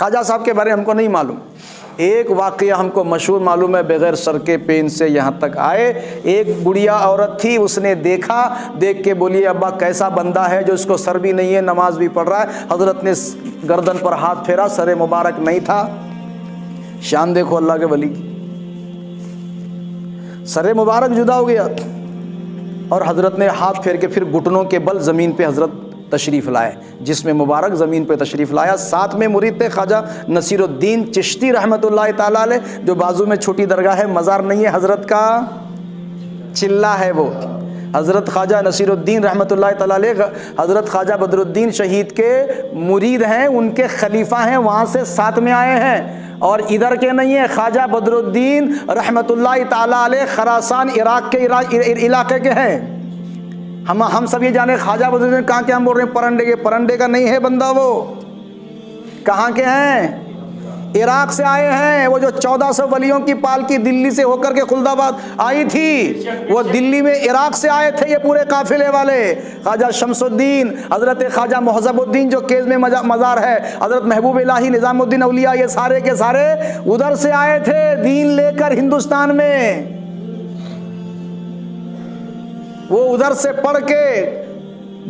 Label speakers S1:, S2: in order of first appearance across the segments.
S1: خواجہ صاحب کے بارے میں ہم کو نہیں معلوم. ایک واقعہ ہم کو مشہور معلوم ہے، بغیر سر کے پین سے یہاں تک آئے. ایک بڑھیا عورت تھی، اس نے دیکھا، دیکھ کے بولی ابا کیسا بندہ ہے جو اس کو سر بھی نہیں ہے، نماز بھی پڑھ رہا ہے. حضرت نے گردن پر ہاتھ پھیرا، سر مبارک نہیں تھا. شان دیکھو اللہ کے ولی کی، سر مبارک جدا ہو گیا. اور حضرت نے ہاتھ پھیر کے پھر گھٹنوں کے بل زمین پہ حضرت تشریف لائے، جس میں مبارک زمین پہ تشریف لایا. ساتھ میں مرید تھے خواجہ نصیر الدین چشتی رحمۃ اللہ تعالیٰ علیہ، جو بازو میں چھوٹی درگاہ ہے، مزار نہیں ہے حضرت کا، چلہ ہے وہ. حضرت خواجہ نصیر الدین رحمۃ اللہ تعالیٰ علیہ حضرت خواجہ بدر الدین شہید کے مرید ہیں، ان کے خلیفہ ہیں، وہاں سے ساتھ میں آئے ہیں. اور ادھر کے نہیں ہیں، خواجہ بدر الدین رحمۃ اللہ تعالیٰ علیہ خراسان عراق کے علاقے کے ہیں. ہم سب یہ جانے خواجہ بدر الدین کہاں کے، ہم بول رہے ہیں پرنڈے کے، پرنڈے کا نہیں ہے بندہ، وہ کہاں کے ہیں؟ عراق سے آئے ہیں. وہ جو 1400 ولیوں کی پالکی دلی سے ہو کر کے خلد آباد آئی تھی، وہ دلی میں عراق سے آئے تھے یہ پورے قافلے والے. خواجہ شمس الدین، حضرت خواجہ مہذب الدین جو کیز میں مزار ہے، حضرت محبوب الہی نظام الدین اولیاء، یہ سارے کے سارے ادھر سے آئے تھے دین لے کر ہندوستان میں. وہ ادھر سے پڑھ کے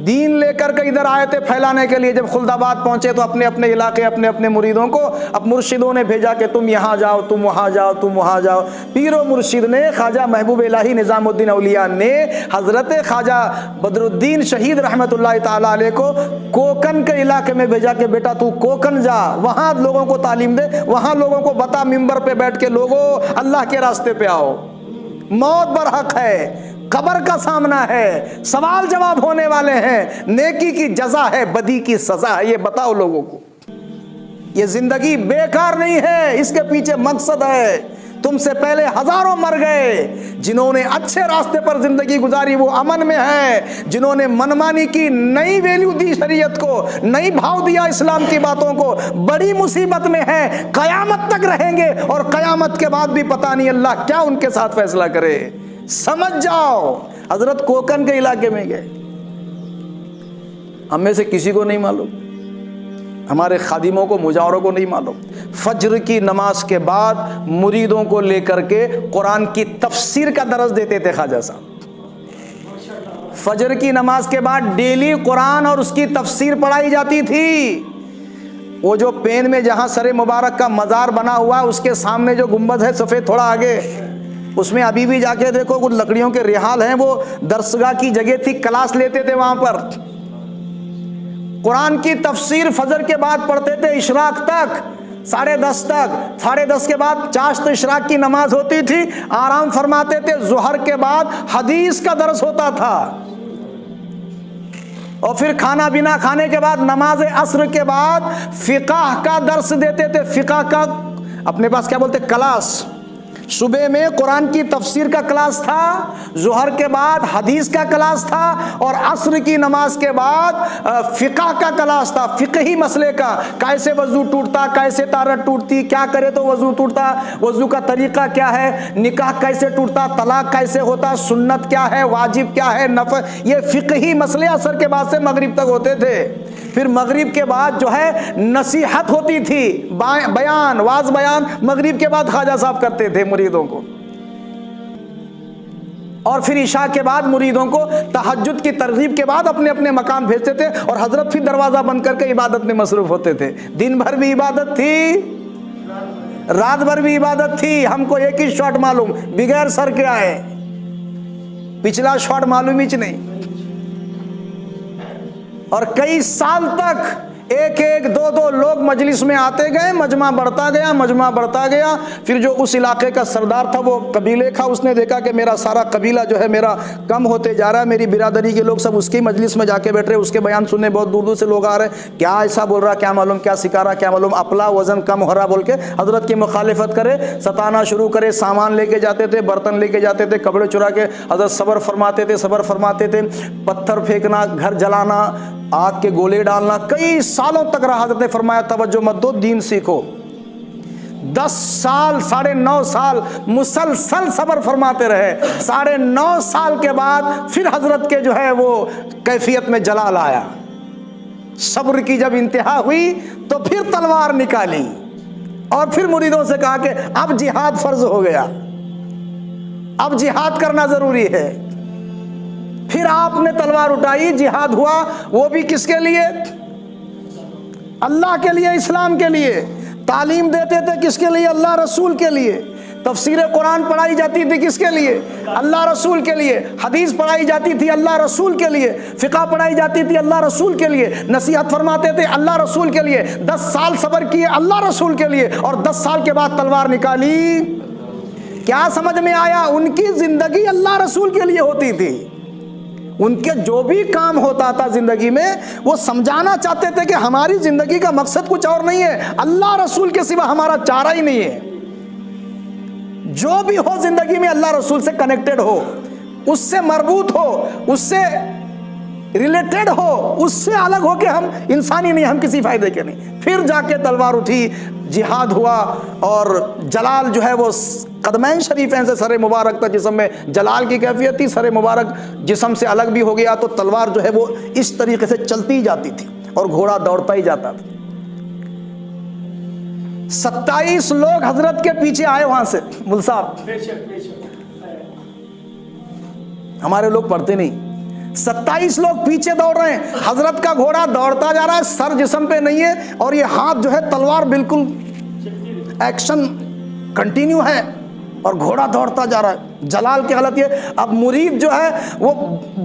S1: دین لے کر کے ادھر آئے تھے پھیلانے کے لیے. جب خلد آباد پہنچے تو اپنے اپنے علاقے اپنے اپنے مریدوں کو اب مرشدوں نے بھیجا کہ تم یہاں جاؤ، تم وہاں جاؤ، تم وہاں جاؤ. پیر و مرشد نے خواجہ محبوب الہی نظام الدین اولیاء نے حضرت خواجہ بدر الدین شہید رحمۃ اللہ تعالیٰ علیہ کو کوکن کے علاقے میں بھیجا کہ بیٹا تو کوکن جا، وہاں لوگوں کو تعلیم دے، وہاں لوگوں کو بتا، ممبر پہ بیٹھ کے لوگوں اللہ کے راستے پہ آؤ. موت برحق ہے، قبر کا سامنا ہے، سوال جواب ہونے والے ہیں، نیکی کی جزا ہے، بدی کی سزا ہے. یہ بتاؤ لوگوں کو، یہ زندگی بیکار نہیں ہے، اس کے پیچھے مقصد ہے. تم سے پہلے ہزاروں مر گئے، جنہوں نے اچھے راستے پر زندگی گزاری وہ امن میں ہے، جنہوں نے منمانی کی، نئی ویلیو دی شریعت کو، نئی بھاؤ دیا اسلام کی باتوں کو، بڑی مصیبت میں ہے، قیامت تک رہیں گے. اور قیامت کے بعد بھی پتہ نہیں اللہ کیا ان کے ساتھ فیصلہ کرے. سمجھ جاؤ. حضرت کوکن کے علاقے میں گئے، ہم میں سے کسی کو نہیں معلوم، ہمارے خادموں کو، مجاوروں کو نہیں معلوم. فجر کی نماز کے بعد مریدوں کو لے کر کے قرآن کی تفسیر کا درس دیتے تھے خواجہ صاحب. فجر کی نماز کے بعد ڈیلی قرآن اور اس کی تفسیر پڑھائی جاتی تھی. وہ جو پین میں جہاں سر مبارک کا مزار بنا ہوا ہے، اس کے سامنے جو گنبد ہے سفید تھوڑا آگے، اس میں ابھی بھی جا کے دیکھو کچھ لکڑیوں کے رحال ہیں، وہ درسگاہ کی جگہ تھی، کلاس لیتے تھے وہاں پر. قرآن کی تفسیر فجر کے بعد پڑھتے تھے اشراق تک، 10:30 تک. 10:30 کے بعد چاشت اشراق کی نماز ہوتی تھی، آرام فرماتے تھے. ظہر کے بعد حدیث کا درس ہوتا تھا، اور پھر کھانا پینا کھانے کے بعد نماز عصر کے بعد فقہ کا درس دیتے تھے. فقہ کا اپنے پاس کیا بولتے، کلاس. صبح میں قرآن کی تفسیر کا کلاس تھا، ظہر کے بعد حدیث کا کلاس تھا، اور عصر کی نماز کے بعد فقہ کا کلاس تھا، فقہی مسئلے کا. کیسے وضو ٹوٹتا، کیسے طہارت ٹوٹتی، کیا کرے تو وضو ٹوٹتا، وضو کا طریقہ کیا ہے، نکاح کیسے ٹوٹتا، طلاق کیسے ہوتا، سنت کیا ہے، واجب کیا ہے، نفل. یہ فقہی مسئلے عصر کے بعد سے مغرب تک ہوتے تھے. پھر مغرب کے بعد جو ہے نصیحت ہوتی تھی، بیان، واز بیان مغرب کے بعد خواجہ صاحب کرتے تھے مریدوں کو. اور پھر عشاء کے بعد مریدوں کو تہجد کی ترغیب کے بعد اپنے اپنے مکان بھیجتے تھے، اور حضرت پھر دروازہ بند کر کے عبادت میں مصروف ہوتے تھے. دن بھر بھی عبادت تھی، رات بھر بھی عبادت تھی. ہم کو ایک ہی شاٹ معلوم، بغیر سر کے آئے، پچھلا شاٹ معلوم ہی نہیں. اور کئی سال تک ایک ایک دو دو لوگ مجلس میں آتے گئے، مجمع بڑھتا گیا، مجمع بڑھتا گیا. پھر جو اس علاقے کا سردار تھا، وہ قبیلے کا، اس نے دیکھا کہ میرا سارا قبیلہ جو ہے میرا کم ہوتے جا رہا ہے، میری برادری کے لوگ سب اس کی مجلس میں جا کے بیٹھ رہے، اس کے بیان سننے بہت دور دور سے لوگ آ رہے ہیں. کیا ایسا بول رہا، کیا معلوم، کیا سکھا رہا، کیا معلوم، اپلا وزن کم ہو رہا بول کے حضرت کی مخالفت کرے، ستانا شروع کرے. سامان لے کے جاتے تھے، برتن لے کے جاتے تھے، کپڑے چرا کے حضرت صبر فرماتے تھے، صبر فرماتے تھے. پتھر پھینکنا، گھر جلانا، آگ کے گولے ڈالنا، کئی سالوں تک رہا. حضرت نے فرمایا توجہ مت دو، دین سیکھو. 10 سال، 9.5 سال مسلسل صبر فرماتے رہے. 9.5 سال کے بعد پھر حضرت کے جو ہے وہ کیفیت میں جلال آیا. صبر کی جب انتہا ہوئی تو پھر تلوار نکالی اور پھر مریدوں سے کہا کہ اب جہاد فرض ہو گیا، اب جہاد کرنا ضروری ہے۔ پھر آپ نے تلوار اٹھائی، جہاد ہوا، وہ بھی کس کے لیے؟ اللہ کے لیے، اسلام کے لیے۔ تعلیم دیتے تھے کس کے لیے؟ اللہ رسول کے لیے۔ تفسیر قرآن پڑھائی جاتی تھی کس کے لیے؟ اللہ رسول کے لیے۔ حدیث پڑھائی جاتی تھی اللہ رسول کے لیے۔ فقہ پڑھائی جاتی تھی اللہ رسول کے لیے۔ نصیحت فرماتے تھے اللہ رسول کے لیے۔ 10 سال صبر کیے اللہ رسول کے لیے، اور 10 سال کے بعد تلوار نکالی۔ کیا سمجھ میں آیا؟ ان کی زندگی اللہ رسول کے لیے ہوتی تھی۔ ان کے جو بھی کام ہوتا تھا زندگی میں، وہ سمجھانا چاہتے تھے کہ ہماری زندگی کا مقصد کچھ اور نہیں ہے، اللہ رسول کے سوا ہمارا چارہ ہی نہیں ہے۔ جو بھی ہو زندگی میں اللہ رسول سے کنیکٹڈ ہو، اس سے مربوط ہو، اس سے ریلیٹڈ ہو، اس سے الگ ہو کہ ہم انسانی نہیں، ہم کسی فائدے کے نہیں۔ پھر جا کے تلوار اٹھی، جہاد ہوا، اور جلال جو ہے وہ قدمین شریفین سے سر مبارک تھا، جسم میں جلال کی کیفیت تھی، سر مبارک جسم سے الگ بھی ہو گیا، تو تلوار جو ہے وہ اس طریقے سے چلتی جاتی تھی اور گھوڑا دوڑتا ہی جاتا تھا۔ 27 لوگ حضرت کے پیچھے آئے وہاں سے، مل صاحب ہمارے لوگ پڑھتے نہیں، 27 لوگ پیچھے دوڑ رہے ہیں، حضرت کا گھوڑا دوڑتا جا رہا ہے، سر جسم پہ نہیں ہے، اور یہ ہاتھ جو ہے تلوار بالکل ایکشن کنٹینیو ہے، اور گھوڑا دوڑتا جا رہا ہے۔ جلال کی حالت یہ، اب مرید جو ہے وہ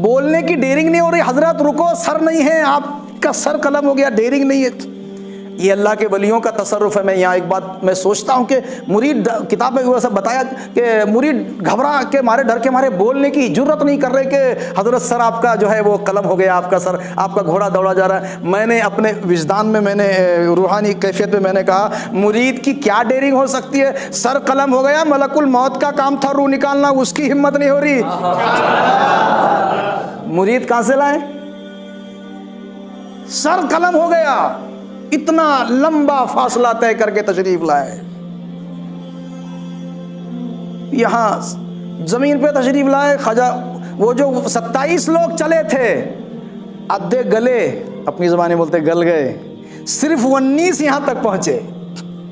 S1: بولنے کی ڈیرنگ نہیں ہو رہی، حضرت رکو، سر نہیں ہے، آپ کا سر قلم ہو گیا، ڈیرنگ نہیں ہے۔ یہ اللہ کے ولیوں کا تصرف ہے۔ میں یہاں ایک بات میں سوچتا ہوں کہ مرید، کتاب میں ویسا بتایا کہ مرید گھبرا کے مارے، ڈر کے مارے بولنے کی جرت نہیں کر رہے کہ حضرت سر آپ کا جو ہے وہ قلم ہو گیا، آپ کا سر، آپ کا گھوڑا دوڑا جا رہا ہے۔ میں نے اپنے وجدان میں، میں نے روحانی کیفیت میں، میں نے کہا مرید کی کیا ڈیرنگ ہو سکتی ہے؟ سر قلم ہو گیا، ملک الموت کا کام تھا روح نکالنا، اس کی ہمت نہیں ہو رہی۔ مرید کہاں سے لائے؟ سر قلم ہو گیا، اتنا لمبا فاصلہ طے کر کے تشریف لائے، یہاں زمین پہ تشریف لائے۔ خواجہ وہ جو 27 لوگ چلے تھے، ادھے گلے، اپنی زبانی بولتے گل گئے، صرف 19 یہاں تک پہنچے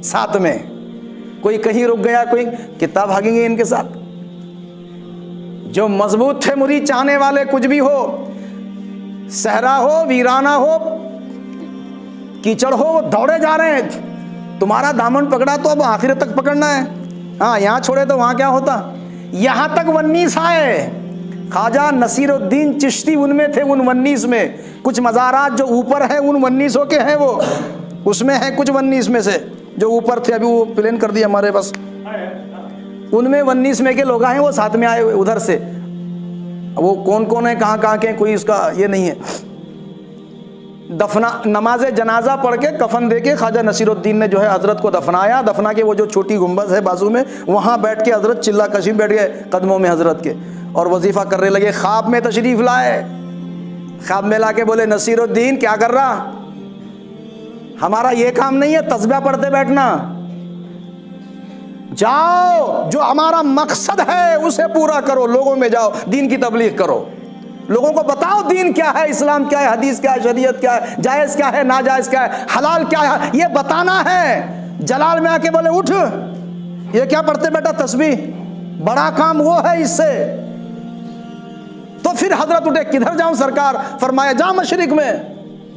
S1: ساتھ میں۔ کوئی کہیں رک گیا، کوئی کتنا بھاگیں گے ان کے ساتھ۔ جو مضبوط تھے مرید چاہنے والے، کچھ بھی ہو، صحرا ہو، ویرانہ ہو، کیچڑ ہو، وہ دوڑے جا رہے ہیں۔ تمہارا دامن پکڑا تو اب آخرت تک پکڑنا ہے، ہاں یہاں چھوڑے تو وہاں کیا ہوتا۔ یہاں تک 19 آئے۔ خواجہ نصیر الدین چشتی ان میں تھے، ان 19 میں۔ کچھ مزارات جو اوپر ہیں ان 19 کے ہیں، وہ اس میں ہیں کچھ 19 میں سے جو اوپر تھے، ابھی وہ پلین کر دیا ہمارے پاس، ان میں 19 میں کے لوگ آئے، وہ ساتھ میں آئے ادھر سے۔ وہ کون کون ہے، کہاں کہاں کے، کوئی اس کا یہ نہیں ہے۔ نماز جنازہ پڑھ کے کفن دے کے خواجہ نصیر الدین نے جو ہے حضرت کو دفنایا۔ دفنا کے وہ جو چھوٹی گنبد ہے بازو میں، وہاں بیٹھ کے حضرت چلا کشیم بیٹھ گئے قدموں میں حضرت کے، اور وظیفہ کرنے لگے۔ خواب میں تشریف لائے، خواب میں لا کے بولے نصیر الدین کیا کر رہا؟ ہمارا یہ کام نہیں ہے تسبیح پڑھتے بیٹھنا، جاؤ جو ہمارا مقصد ہے اسے پورا کرو، لوگوں میں جاؤ، دین کی تبلیغ کرو، لوگوں کو بتاؤ دین کیا ہے، اسلام کیا ہے، حدیث کیا ہے، شریعت کیا ہے، جائز کیا ہے، ناجائز کیا ہے، حلال کیا ہے، یہ بتانا ہے۔ جلال میں آ کے بولے اٹھ، یہ کیا پڑھتے بیٹا تسبیح، بڑا کام وہ ہے اس سے۔ تو پھر حضرت اٹھے، کدھر جاؤں سرکار؟ فرمایا جا مشرق میں۔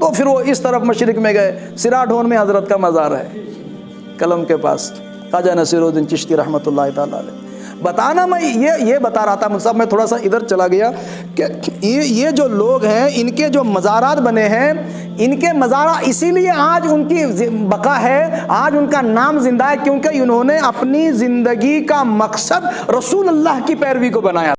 S1: تو پھر وہ اس طرف مشرق میں گئے، سرا ڈھون میں حضرت کا مزار ہے، قلم کے پاس، خواجہ نصیر الدین چشتی رحمۃ اللہ تعالی علیہ۔ بتانا، میں یہ بتا رہا تھا مصعب، میں تھوڑا سا ادھر چلا گیا کہ یہ جو لوگ ہیں، ان کے جو مزارات بنے ہیں، ان کے مزارات اسی لیے آج ان کی بقا ہے، آج ان کا نام زندہ ہے، کیونکہ انہوں نے اپنی زندگی کا مقصد رسول اللہ کی پیروی کو بنایا۔